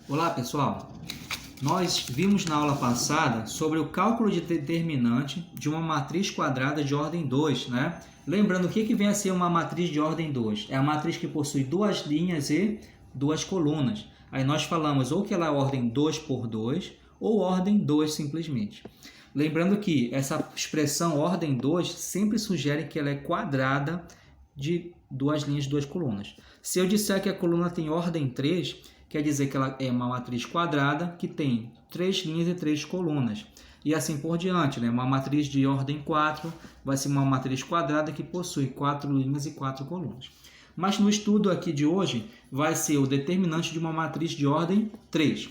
Olá pessoal, nós vimos na aula passada sobre o cálculo de determinante de uma matriz quadrada de ordem 2, né? Lembrando o que vem a ser uma matriz de ordem 2? É a matriz que possui duas linhas e duas colunas. Aí nós falamos ou que ela é ordem 2 por 2 ou ordem 2 simplesmente. Lembrando que essa expressão ordem 2 sempre sugere que ela é quadrada de duas linhas e duas colunas. Se eu disser que a coluna tem ordem 3, quer dizer que ela é uma matriz quadrada que tem 3 linhas e 3 colunas. E assim por diante, né? Uma matriz de ordem 4 vai ser uma matriz quadrada que possui 4 linhas e 4 colunas. Mas no estudo aqui de hoje vai ser o determinante de uma matriz de ordem 3.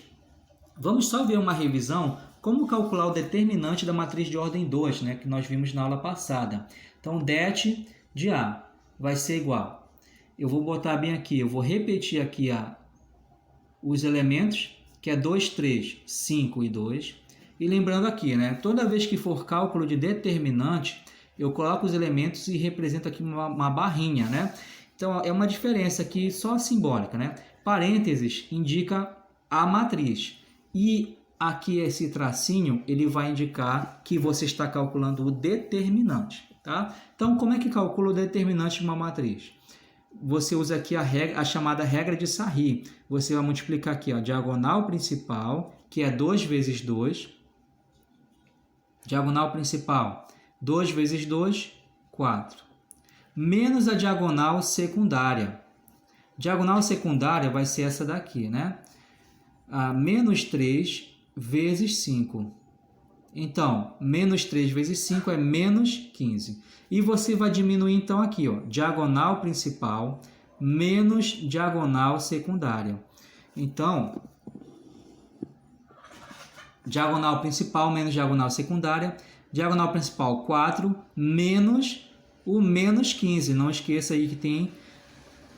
Vamos só ver uma revisão, como calcular o determinante da matriz de ordem 2, né? Que nós vimos na aula passada. Então, det de A vai ser igual. Eu vou botar bem aqui, eu vou repetir aqui os elementos, que é 2, 3, 5 e 2. E lembrando aqui, né, toda vez que for cálculo de determinante, eu coloco os elementos e represento aqui uma barrinha, né? Então, é uma diferença aqui só simbólica, né? Parênteses indica a matriz. E aqui esse tracinho, ele vai indicar que você está calculando o determinante, tá? Então, como é que calcula o determinante de uma matriz? Você usa aqui a chamada regra de Sarri. Você vai multiplicar aqui a diagonal principal, que é 2 vezes 2. Diagonal principal, 2 vezes 2, 4. Menos a diagonal secundária. Diagonal secundária vai ser essa daqui, né? Menos 3 vezes 5. Então, menos 3 vezes 5 é menos 15. E você vai diminuir, então, aqui, ó, diagonal principal menos diagonal secundária. Então, diagonal principal menos diagonal secundária. Diagonal principal, 4, menos o menos 15. Não esqueça aí que tem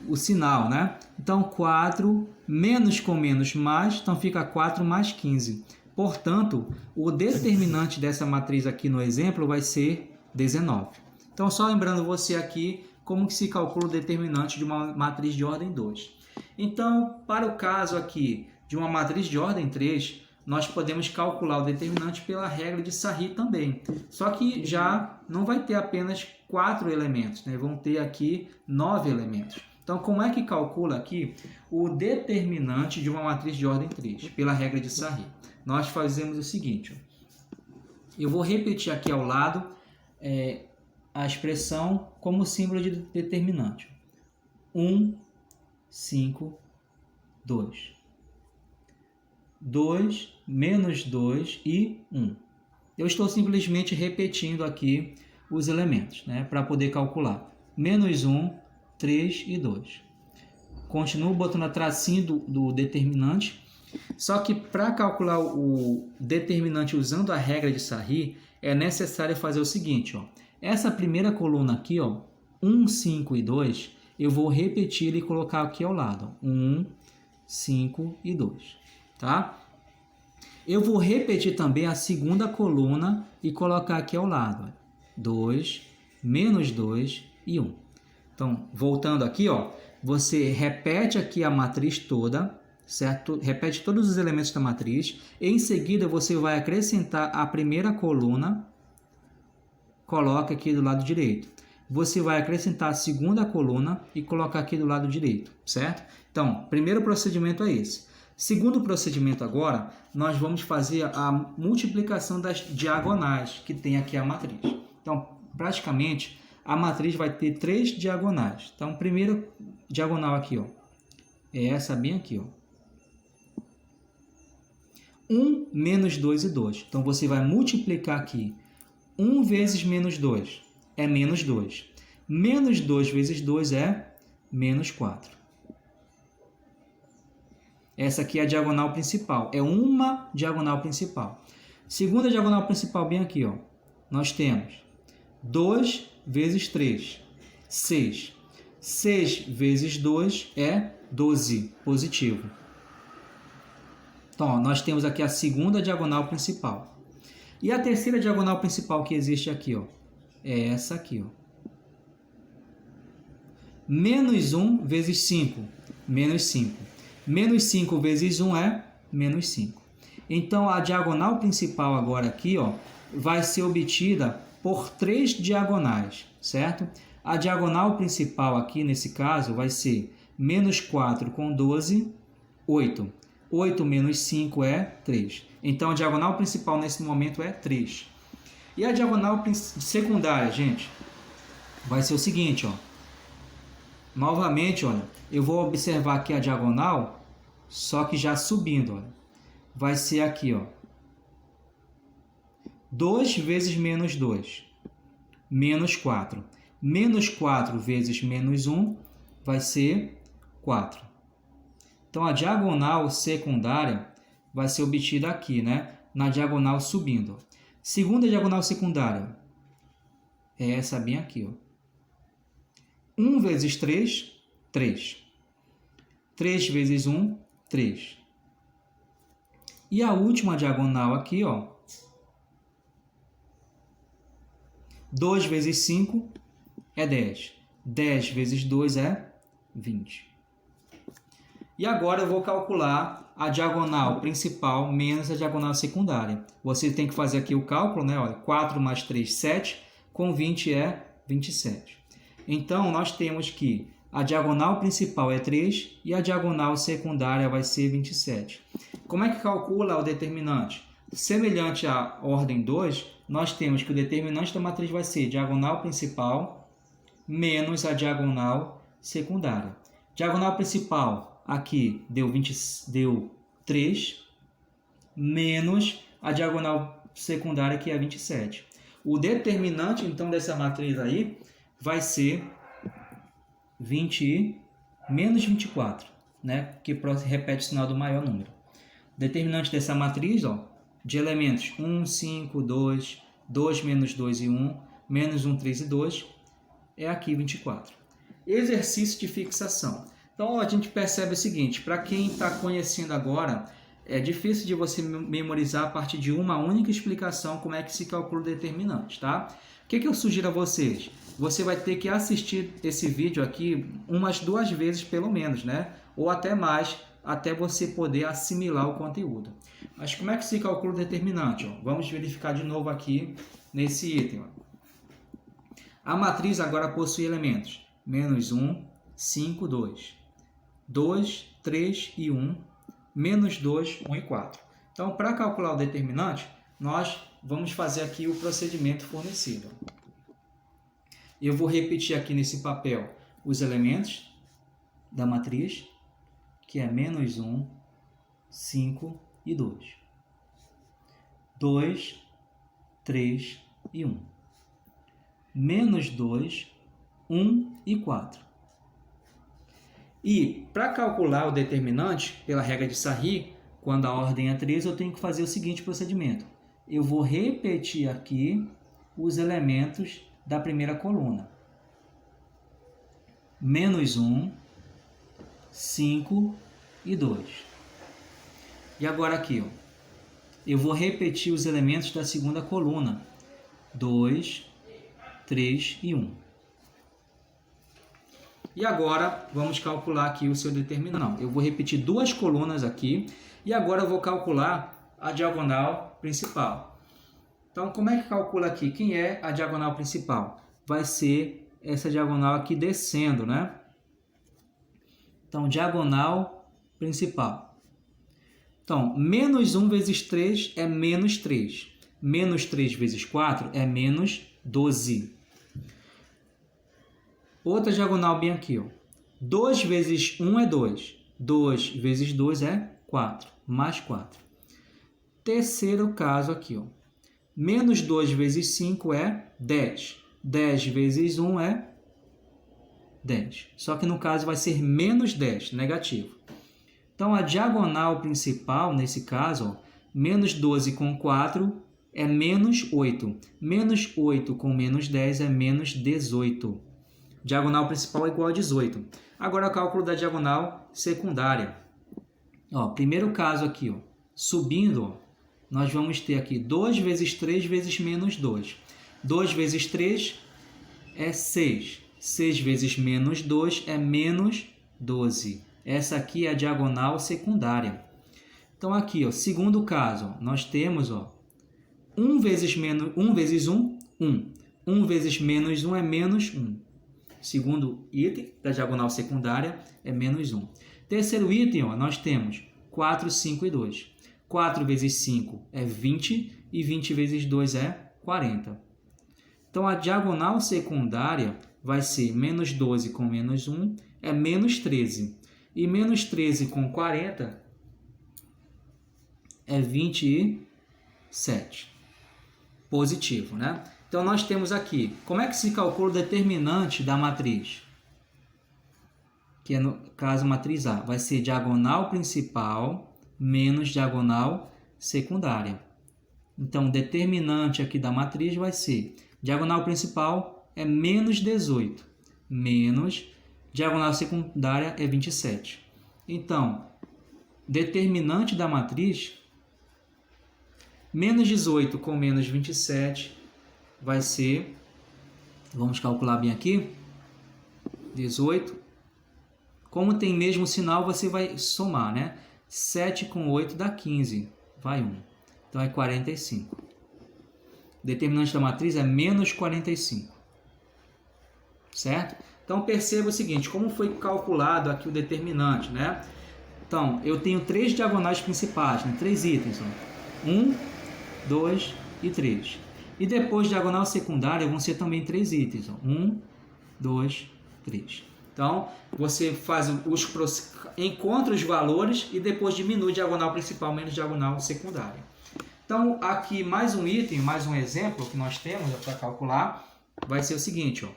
o sinal, né? Então, 4 menos com menos mais, então fica 4 mais 15. Portanto, o determinante dessa matriz aqui no exemplo vai ser 19. Então, só lembrando você aqui como que se calcula o determinante de uma matriz de ordem 2. Então, para o caso aqui de uma matriz de ordem 3, nós podemos calcular o determinante pela regra de Sarri também. Só que já não vai ter apenas 4 elementos, né? Vão ter aqui 9 elementos. Então, como é que calcula aqui o determinante de uma matriz de ordem 3? Pela regra de Sarri. Nós fazemos o seguinte, ó. Eu vou repetir aqui ao lado a expressão como símbolo de determinante. 1, 5, 2. 2, menos 2 e 1. Eu estou simplesmente repetindo aqui os elementos, né, para poder calcular. Menos 1, 3 e 2. Continuo botando a tracinho do determinante. Só que para calcular o determinante usando a regra de Sarri, é necessário fazer o seguinte, ó. Essa primeira coluna aqui, ó, 1, 5 e 2, eu vou repetir e colocar aqui ao lado. 1, 5 e 2, tá? Eu vou repetir também a segunda coluna e colocar aqui ao lado. 2, menos 2 e 1. Então, voltando aqui, ó, você repete aqui a matriz toda, certo? Repete todos os elementos da matriz. Em seguida, você vai acrescentar a primeira coluna, coloca aqui do lado direito. Você vai acrescentar a segunda coluna e colocar aqui do lado direito, certo? Então, primeiro procedimento é esse. Segundo procedimento agora, nós vamos fazer a multiplicação das diagonais que tem aqui a matriz. Então, praticamente, a matriz vai ter 3 diagonais. Então, primeira diagonal aqui, ó, é essa bem aqui, ó. 1 menos 2 e 2. Então, você vai multiplicar aqui. 1 vezes menos 2 é menos 2. Menos 2 vezes 2 é menos 4. Essa aqui é a diagonal principal. É uma diagonal principal. Segunda diagonal principal bem aqui, ó. Nós temos 2 vezes 3, 6. 6 vezes 2 é 12, positivo. Então, ó, nós temos aqui a segunda diagonal principal. E a terceira diagonal principal que existe aqui, ó, é essa aqui, ó. Menos 1 vezes 5, menos 5. Menos 5 vezes 1 é menos 5. Então, a diagonal principal agora aqui, ó, vai ser obtida por 3 diagonais, certo? A diagonal principal aqui, nesse caso, vai ser menos 4 com 12, 8. 8 menos 5 é 3. Então, a diagonal principal nesse momento é 3. E a diagonal secundária, gente, vai ser o seguinte, ó. Novamente, olha, eu vou observar aqui a diagonal, só que já subindo, olha. Vai ser aqui, ó. 2 vezes menos 2, menos 4. Menos 4 vezes menos 1 vai ser 4. Então, a diagonal secundária vai ser obtida aqui, né? Na diagonal subindo. Segunda diagonal secundária é essa bem aqui, ó. 1 vezes 3, 3. 3 vezes 1, 3. E a última diagonal aqui, ó. 2 vezes 5 é 10. 10 vezes 2 é 20. E agora eu vou calcular a diagonal principal menos a diagonal secundária. Você tem que fazer aqui o cálculo, né? Olha, 4 mais 3, 7. Com 20 é 27. Então, nós temos que a diagonal principal é 3 e a diagonal secundária vai ser 27. Como é que calcula o determinante? Semelhante à ordem 2, nós temos que o determinante da matriz vai ser diagonal principal menos a diagonal secundária. Diagonal principal aqui deu 3, menos a diagonal secundária que é 27. O determinante, então, dessa matriz aí vai ser menos 24, né? Que repete o sinal do maior número. Determinante dessa matriz, ó, de elementos 1, 5, 2, 2 menos 2 e 1, menos 1, 3 e 2, é aqui 24. Exercício de fixação. Então, ó, a gente percebe o seguinte, para quem está conhecendo agora, é difícil de você memorizar a partir de uma única explicação como é que se calcula o determinante, tá? O que eu sugiro a vocês? Você vai ter que assistir esse vídeo aqui umas 2 vezes pelo menos, né? Ou até mais, até você poder assimilar o conteúdo. Mas como é que se calcula o determinante? Ó? Vamos verificar de novo aqui nesse item. Ó. A matriz agora possui elementos menos 1, 5, 2. 2, 3 e 1, menos 2, 1 e 4. Então, para calcular o determinante, nós vamos fazer aqui o procedimento fornecido. Eu vou repetir aqui nesse papel os elementos da matriz, que é menos 1, 5 e 2. 2, 3 e 1. Menos 2, 1 e 4. E, para calcular o determinante, pela regra de Sarri, quando a ordem é 3, eu tenho que fazer o seguinte procedimento. Eu vou repetir aqui os elementos da primeira coluna. Menos 1, 5 e 2. E agora aqui, ó, eu vou repetir os elementos da segunda coluna. 2, 3 e 1. E agora, vamos calcular aqui o seu determinante. Eu vou repetir 2 colunas aqui. E agora eu vou calcular a diagonal principal. Então, como é que calcula aqui? Quem é a diagonal principal? Vai ser essa diagonal aqui descendo, né? Então, diagonal principal. Então, menos 1 vezes 3 é menos 3. Menos 3 vezes 4 é menos 12. Outra diagonal bem aqui, ó. 2 vezes 1 é 2. 2 vezes 2 é 4. Mais 4. Terceiro caso aqui, ó. Menos 2 vezes 5 é 10. 10 vezes 1 é 10. Só que no caso vai ser menos 10, negativo. Então, a diagonal principal, nesse caso, ó, menos 12 com 4 é menos 8. Menos 8 com menos 10 é menos 18. Diagonal principal é igual a 18. Agora, o cálculo da diagonal secundária. Ó, primeiro caso aqui, ó, subindo, ó, nós vamos ter aqui 2 vezes 3 vezes menos 2. 2 vezes 3 é 6. 6 vezes menos 2 é menos 12. Essa aqui é a diagonal secundária. Então, aqui, ó, segundo caso, ó, nós temos, ó, 1 vezes 1, 1. 1 vezes menos 1 é menos 1. Segundo item da diagonal secundária é menos 1. Terceiro item, ó, nós temos 4, 5 e 2. 4 vezes 5 é 20 e 20 vezes 2 é 40. Então, a diagonal secundária vai ser menos 12 com menos 1 é menos 13. E menos 13 com 40 é 27. Positivo, né? Então, nós temos aqui, como é que se calcula o determinante da matriz? Que é, no caso, matriz A. Vai ser diagonal principal menos diagonal secundária. Então, o determinante aqui da matriz vai ser diagonal principal é menos 18, menos diagonal secundária é 27. Então, determinante da matriz, menos 18 com menos 27 vai ser, vamos calcular bem aqui, 18. Como tem mesmo sinal, você vai somar, né? 7 com 8 dá 15, vai 1. Então, é 45. Determinante da matriz é menos 45. Certo? Então, perceba o seguinte, como foi calculado aqui o determinante, né? Então, eu tenho 3 diagonais principais, né? 3 itens. Ó. 1, 2 e 3. E depois, diagonal secundária, vão ser também 3 itens. Ó. 1, 2, 3. Então, você faz encontra os valores e depois diminui diagonal principal menos diagonal secundária. Então, aqui mais um item, mais um exemplo que nós temos para calcular, vai ser o seguinte, ó,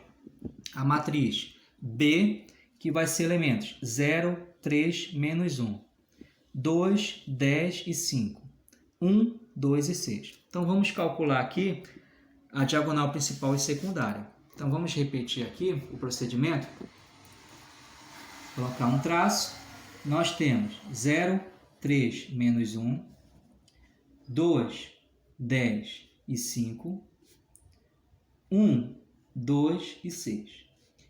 a matriz B, que vai ser elementos 0, 3, menos 1, 2, 10 e 5, 1, 2 e 6. Então, vamos calcular aqui a diagonal principal e secundária. Então, vamos repetir aqui o procedimento. Colocar um traço. Nós temos 0, 3, menos 1, 2, 10 e 5, 1, 2 e 6.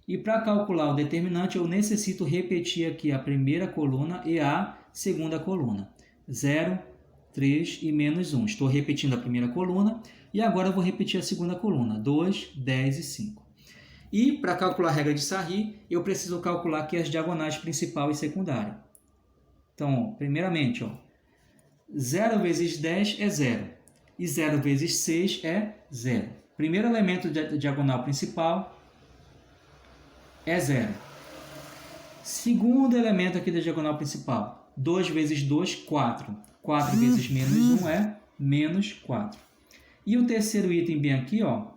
E para calcular o determinante, eu necessito repetir aqui a primeira coluna e a segunda coluna. 0, 3 e menos 1. Estou repetindo a primeira coluna e agora eu vou repetir a segunda coluna. 2, 10 e 5. E para calcular a regra de Sarri, eu preciso calcular aqui as diagonais principal e secundária. Então, ó, primeiramente, ó, 0 vezes 10 é 0. E 0 vezes 6 é 0. Primeiro elemento da diagonal principal é 0. Segundo elemento aqui da diagonal principal, 2 vezes 2, 4. 4 vezes menos 1 é menos 4. E o terceiro item bem aqui, ó,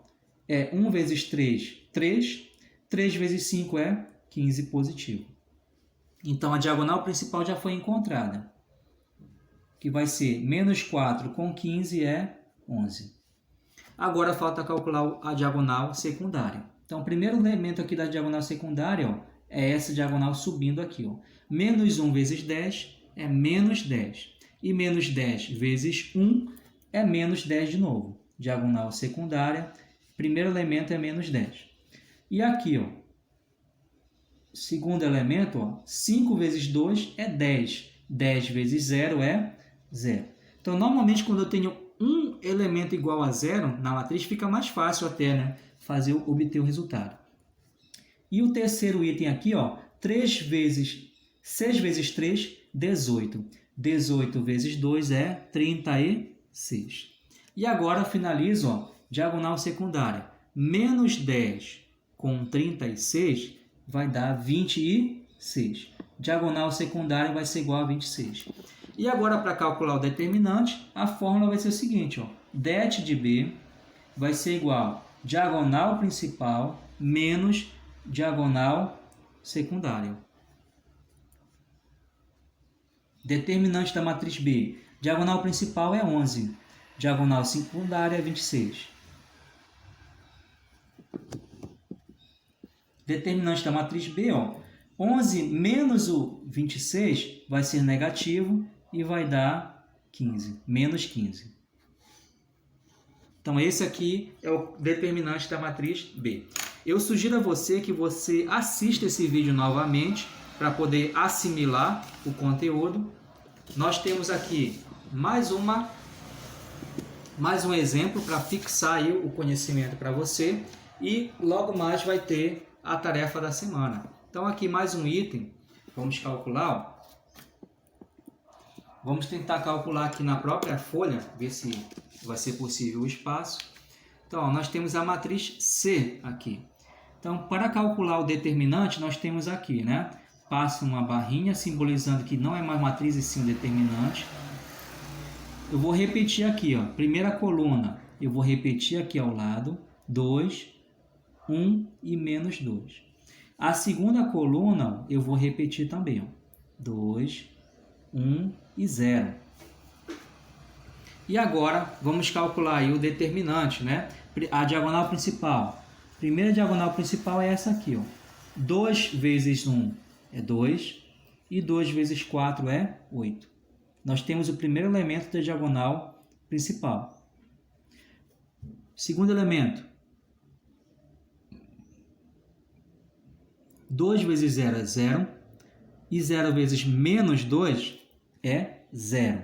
é 1 vezes 3, 3. 3 vezes 5 é 15 positivo. Então, a diagonal principal já foi encontrada, que vai ser menos 4 com 15 é 11. Agora, falta calcular a diagonal secundária. Então, o primeiro elemento aqui da diagonal secundária, ó, é essa diagonal subindo aqui. Ó. Menos 1 vezes 10 é menos 10. E menos 10 vezes 1 é menos 10 de novo. Diagonal secundária, primeiro elemento é menos 10. E aqui, ó, segundo elemento, ó, 5 vezes 2 é 10. 10 vezes 0 é 0. Então, normalmente, quando eu tenho um elemento igual a 0 na matriz, fica mais fácil até, né, obter o resultado. E o terceiro item aqui, ó, 6 vezes 3, 18. 18 vezes 2 é 36. E agora finalizo, ó, diagonal secundária. Menos 10 com 36 vai dar 26. Diagonal secundária vai ser igual a 26. E agora, para calcular o determinante, a fórmula vai ser o seguinte, ó, det de B vai ser igual a diagonal principal menos diagonal secundária. Determinante da matriz B. Diagonal principal é 11. Diagonal secundária é 26. Determinante da matriz B, ó, 11 menos o 26 vai ser negativo e vai dar 15. Menos 15. Então, esse aqui é o determinante da matriz B. Eu sugiro a você que você assista esse vídeo novamente para poder assimilar o conteúdo. nós temos aqui mais um exemplo para fixar aí o conhecimento para você, e logo mais vai ter a tarefa da semana. Então aqui mais um item, vamos calcular, ó. Vamos tentar calcular aqui na própria folha, ver se vai ser possível o espaço. Então, ó, nós temos a matriz C aqui. Então, para calcular o determinante, nós temos aqui, né? Passa uma barrinha simbolizando que não é mais matriz e sim um determinante. Eu vou repetir aqui, ó, primeira coluna, eu vou repetir aqui ao lado, 2, 1 e menos 2. A segunda coluna, eu vou repetir também, ó, 2, 1 e 0. E agora, vamos calcular aí o determinante, né? A diagonal principal. Primeira diagonal principal é essa aqui, ó. 2 vezes 1 é 2 e 2 vezes 4 é 8. Nós temos o primeiro elemento da diagonal principal. Segundo elemento. 2 vezes 0 é 0 e 0 vezes menos 2 é 0.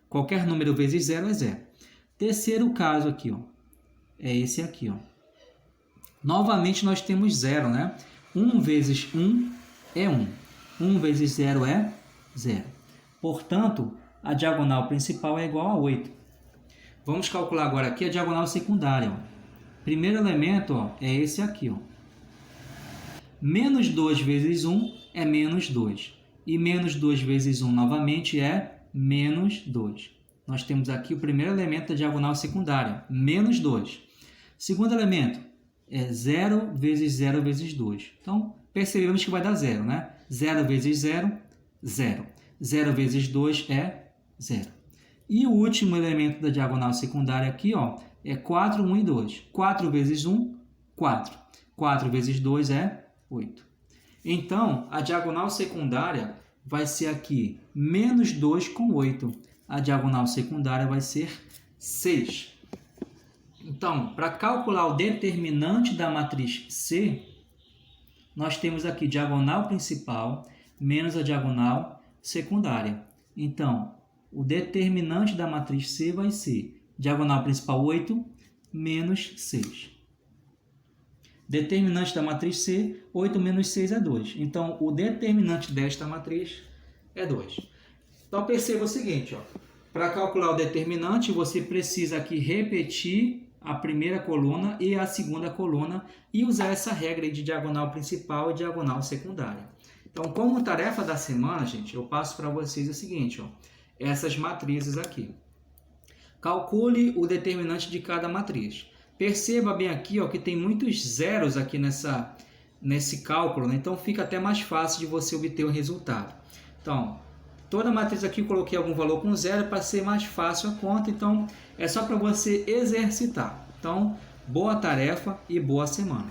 Qualquer número vezes 0 é 0. Terceiro caso aqui, ó, é esse aqui, ó. Novamente nós temos 0, né? 1 vezes 1 é 1. 1 vezes 0 é 0. Portanto, a diagonal principal é igual a 8. Vamos calcular agora aqui a diagonal secundária, ó. Primeiro elemento, ó, é esse aqui, ó. Menos 2 vezes 1 é menos 2. E menos 2 vezes 1 novamente é menos 2. Nós temos aqui o primeiro elemento da diagonal secundária, menos 2. Segundo elemento é 0 vezes 0 vezes 2. Então, percebemos que vai dar 0, né? 0 vezes 0, 0. 0 vezes 2 é 0. E o último elemento da diagonal secundária aqui, ó, é 4, 1 e 2. 4 vezes 1, 4. 4 vezes 2 é 8. Então, a diagonal secundária vai ser aqui menos 2 com 8. A diagonal secundária vai ser 6. Então, para calcular o determinante da matriz C, nós temos aqui diagonal principal menos a diagonal secundária. Então, o determinante da matriz C vai ser diagonal principal 8 menos 6. Determinante da matriz C, 8 menos 6 é 2. Então, o determinante desta matriz é 2. Então, perceba o seguinte, ó. Para calcular o determinante, você precisa aqui repetir a primeira coluna e a segunda coluna e usar essa regra de diagonal principal e diagonal secundária. Então, como tarefa da semana, gente, eu passo para vocês o seguinte, ó. Essas matrizes aqui. Calcule o determinante de cada matriz. Perceba bem aqui, ó, que tem muitos zeros aqui nesse cálculo, né? Então fica até mais fácil de você obter o resultado. Então, toda matriz aqui eu coloquei algum valor com zero para ser mais fácil a conta, então é só para você exercitar. Então, boa tarefa e boa semana.